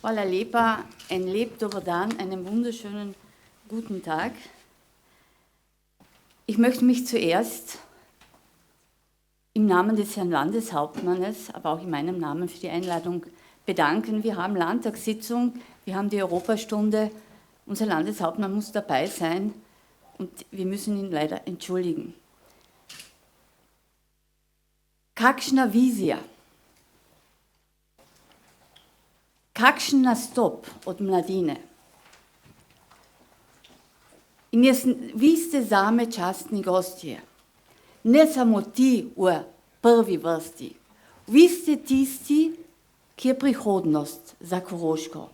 Hvala lepa, en lep dober Dan, einen wunderschönen guten Tag. Ich möchte mich zuerst im Namen des Herrn Landeshauptmannes, aber auch in meinem Namen für die Einladung bedanken. Wir haben Landtagssitzung, wir haben die Europastunde, unser Landeshauptmann muss dabei sein und wir müssen ihn leider entschuldigen. Kakšna vizija? Kakšen nastop od mladine? In vi ste zame častni gostje, ne samo ti v prvi vrsti. Vi ste tisti, ki je prihodnost za Koroško.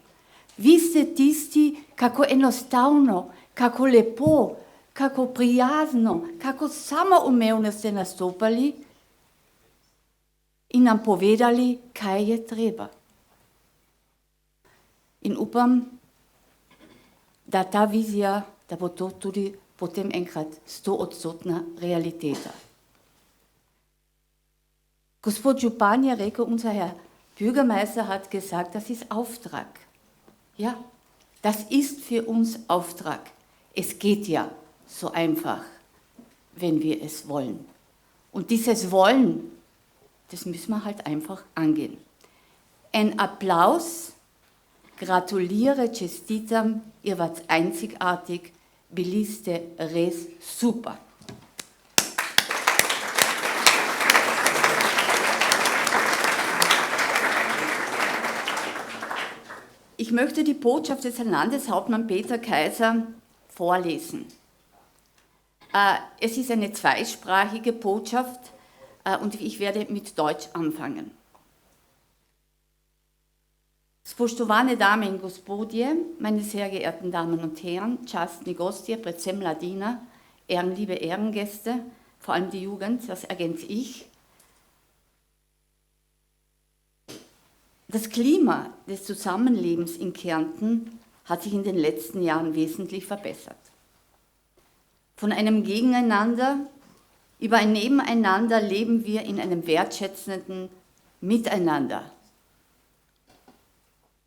Vi ste tisti, kako enostavno, kako lepo, kako prijazno, kako samoumevno ste nastopali in nam povedali, kaj je treba. In upam, da ta vizija, da bo to tudi potem enkrat 100-odstotna realiteta. Gospod Župan je rekel, unser Herr Bürgermeister hat gesagt, das ist Auftrag. Ja, das ist für uns Auftrag. Es geht ja so einfach, wenn wir es wollen. Und dieses Wollen, das müssen wir halt einfach angehen. Ein Applaus. Gratuliere, čestitam, ihr wart einzigartig, bili ste res super. Ich möchte die Botschaft des Herrn Landeshauptmann Peter Kaiser vorlesen. Es ist eine zweisprachige Botschaft und ich werde mit Deutsch anfangen. Spoštovane dame in gospodje, meine sehr geehrten Damen und Herren, častni gostje, predvsem mladina, liebe Ehrengäste, vor allem die Jugend, das ergänze ich. Das Klima des Zusammenlebens in Kärnten hat sich in den letzten Jahren wesentlich verbessert. Von einem Gegeneinander über ein Nebeneinander leben wir in einem wertschätzenden Miteinander.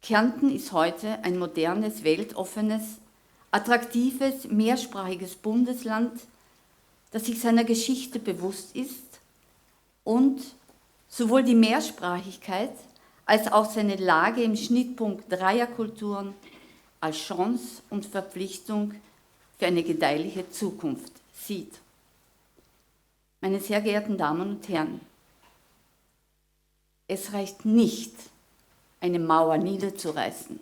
Kärnten ist heute ein modernes, weltoffenes, attraktives, mehrsprachiges Bundesland, das sich seiner Geschichte bewusst ist und sowohl die Mehrsprachigkeit als auch seine Lage im Schnittpunkt dreier Kulturen als Chance und Verpflichtung für eine gedeihliche Zukunft sieht. Meine sehr geehrten Damen und Herren, es reicht nicht, eine Mauer niederzureißen.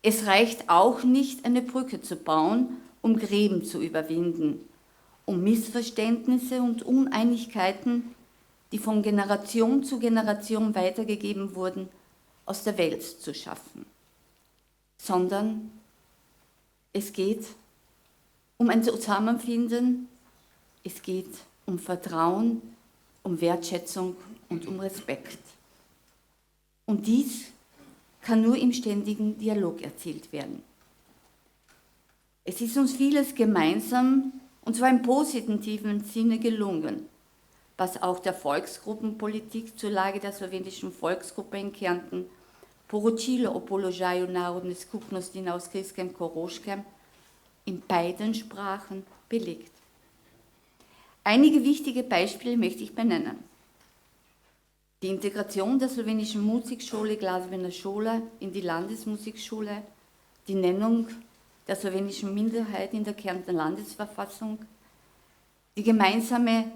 Es reicht auch nicht, eine Brücke zu bauen, um Gräben zu überwinden, um Missverständnisse und Uneinigkeiten, die von Generation zu Generation weitergegeben wurden, aus der Welt zu schaffen. Sondern es geht um ein Zusammenfinden, es geht um Vertrauen, um Wertschätzung und um Respekt. Und dies kann nur im ständigen Dialog erzielt werden. Es ist uns vieles gemeinsam, und zwar im positiven Sinne gelungen, was auch der Volksgruppenpolitik zur Lage der slowenischen Volksgruppe in Kärnten, Poročilo o položaju narodne skupnosti na Avstrijskem Koroškem, in beiden Sprachen belegt. Einige wichtige Beispiele möchte ich benennen. Die Integration der slowenischen Musikschule Glasbena Šola in die Landesmusikschule, die Nennung der slowenischen Minderheit in der Kärntner Landesverfassung, die gemeinsame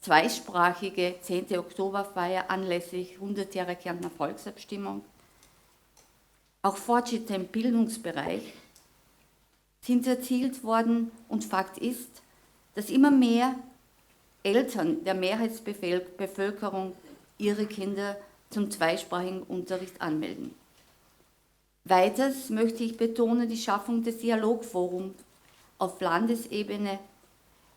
zweisprachige 10. Oktoberfeier anlässlich 100 Jahre Kärntner Volksabstimmung, auch Fortschritte im Bildungsbereich sind erzielt worden und Fakt ist, dass immer mehr Eltern der Mehrheitsbevölkerung ihre Kinder zum zweisprachigen Unterricht anmelden. Weiters möchte ich betonen die Schaffung des Dialogforums auf Landesebene,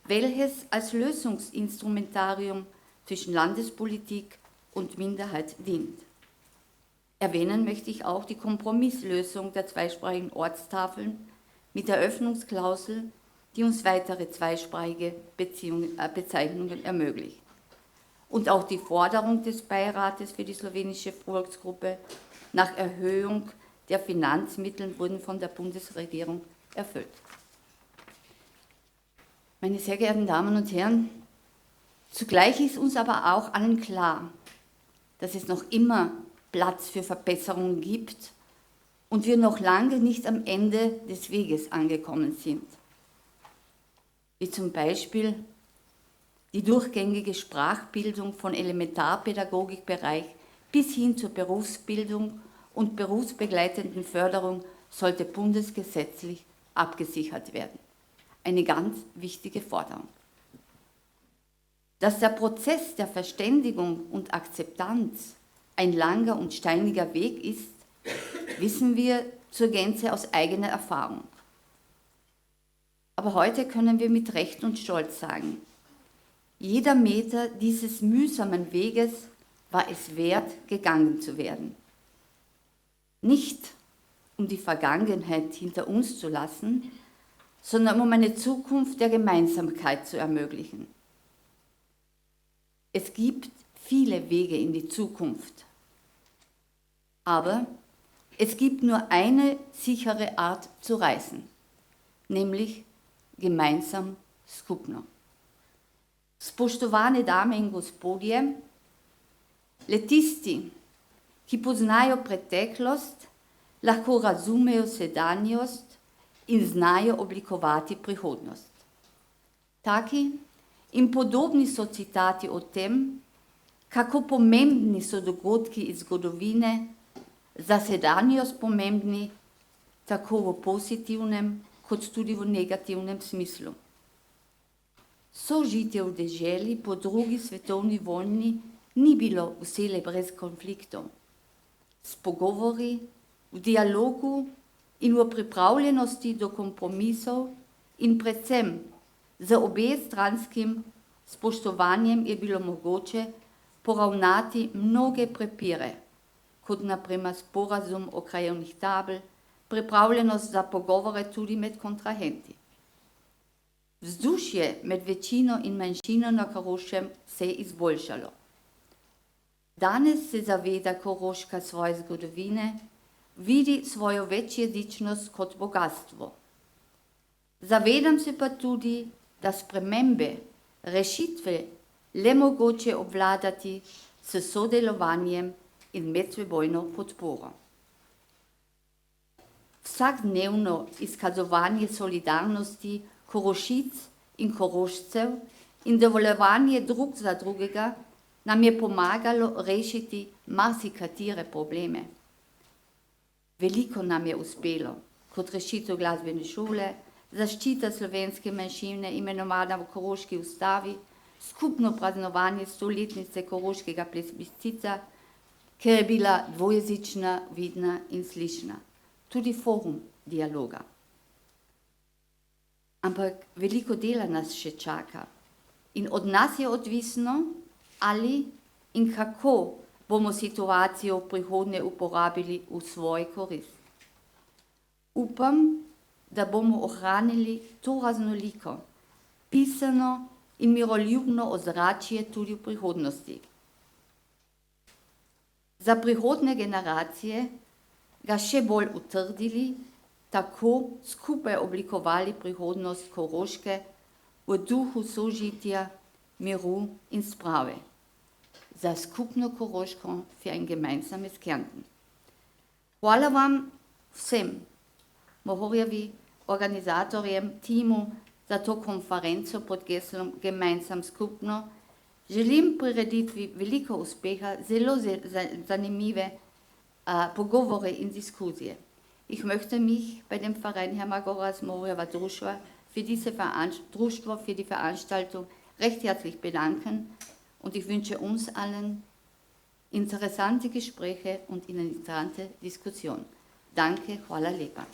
welches als Lösungsinstrumentarium zwischen Landespolitik und Minderheit dient. Erwähnen möchte ich auch die Kompromisslösung der zweisprachigen Ortstafeln mit Eröffnungsklausel, die uns weitere zweisprachige Bezeichnungen ermöglicht. und auch die Forderung des Beirates für die slowenische Volksgruppe nach Erhöhung der Finanzmittel wurden von der Bundesregierung erfüllt. Meine sehr geehrten Damen und Herren, zugleich ist uns aber auch allen klar, dass es noch immer Platz für Verbesserungen gibt und wir noch lange nicht am Ende des Weges angekommen sind. Wie zum Beispiel die durchgängige Sprachbildung von Elementarpädagogikbereich bis hin zur Berufsbildung und berufsbegleitenden Förderung sollte bundesgesetzlich abgesichert werden. Eine ganz wichtige Forderung. Dass der Prozess der Verständigung und Akzeptanz ein langer und steiniger Weg ist, wissen wir zur Gänze aus eigener Erfahrung. Aber heute können wir mit Recht und Stolz sagen, jeder Meter dieses mühsamen Weges war es wert, gegangen zu werden. Nicht um die Vergangenheit hinter uns zu lassen, sondern um eine Zukunft der Gemeinsamkeit zu ermöglichen. Es gibt viele Wege in die Zukunft, aber es gibt nur eine sichere Art zu reisen, nämlich gemeinsam skupno. Spoštovane dame in gospodje, le tisti, ki poznajo preteklost, lahko razumejo sedanjost in znajo oblikovati prihodnost. Taki in podobni so citati o tem, kako pomembni so dogodki iz zgodovine, za sedanjost pomembni tako v pozitivnem kot tudi v negativnem smislu. Sožitje v deželi po drugi svetovni vojni ni bilo vselej brez konfliktov. S pogovori, v dialogu in v pripravljenosti do kompromisov in predvsem z obestranskim spoštovanjem je bilo mogoče poravnati mnoge prepire, kot naprimer sporazum o krajevnih tabel, pripravljenost za pogovore tudi med kontrahenti. Vzdušje med večino in manjšino na Koroškem se je izboljšalo. Danes se zaveda Koroška svoje zgodovine, vidi svojo večjezičnost kot bogatstvo. Zavedam se pa tudi, da spremembe, rešitve le mogoče obvladati s sodelovanjem in medsebojno podporo. Vsakdnevno izkazovanje solidarnosti Korošic in Korošcev in dovoljevanje drug za drugega nam je pomagalo rešiti marsikatere probleme. Veliko nam je uspelo, kot rešitev glasbene šole, zaščita slovenske manjšine imenovana v Koroški ustavi, skupno praznovanje stoletnice koroškega plebiscita, ker je bila dvojezična, vidna in slišna. Tudi forum dialoga. Ampak veliko dela nas še čaka in od nas je odvisno, ali in kako bomo situacijo v prihodnje uporabili v svoj korist. Upam, da bomo ohranili to raznoliko, pisano in miroljubno ozračje tudi v prihodnosti. Za prihodnje generacije ga še bolj utrdili, tako skupaj oblikovali prihodnost Koroške v duhu sožitja, miru in sprave. Za skupno Koroško für ein gemeinsames Kärnten. Hvala vam vsem, Mohorjevi, organizatorjem, timu za to konferenco pod geslom Gemeinsam skupno. Želim prireditvi veliko uspeha, zelo zanimive Pogovore in Diskussie. Ich möchte mich bei dem Verein Hermagoras Mohorjeva Društvo für die Veranstaltung recht herzlich bedanken und ich wünsche uns allen interessante Gespräche und eine interessante Diskussion. Danke, hvala lepa.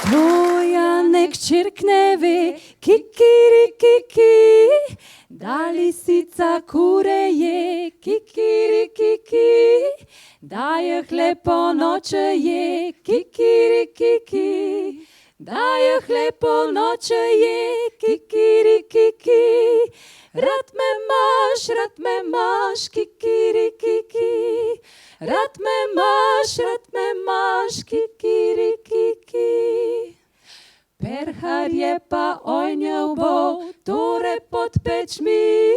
Tvoja nek čirkne ve, kikirikiki, da lisica kureje, kikirikiki, da je hleb po noče je, kikirikiki, da je hleb po noče je, kikirikiki, mash, kikirikiki. Rat me mash, kikirikiki. Perhar je pa ojnjev bo, tore pod pečmi,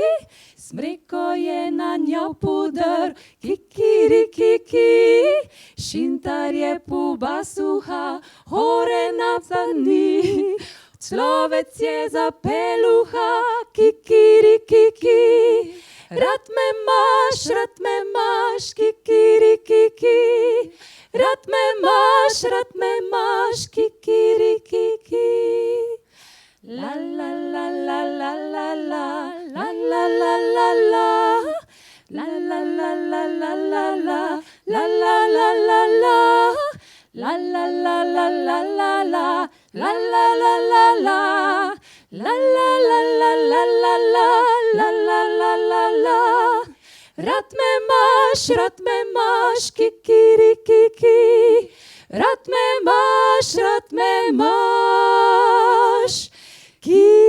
smreko je na njo pudr, kikirikiki. Šintar je puba suha, hore na plani, človec je za peluha, kikirikiki. Rad me maš, kikirikiki. Rad me maš, kikirikiki. La la la la la la la, la la la la la, la la la la la la la, la la la la la, la la la la la la la, la la la la la, la la la la la la la, la la la la. Rad me maš, kikirikiki. Rad me maš, kikirikiki.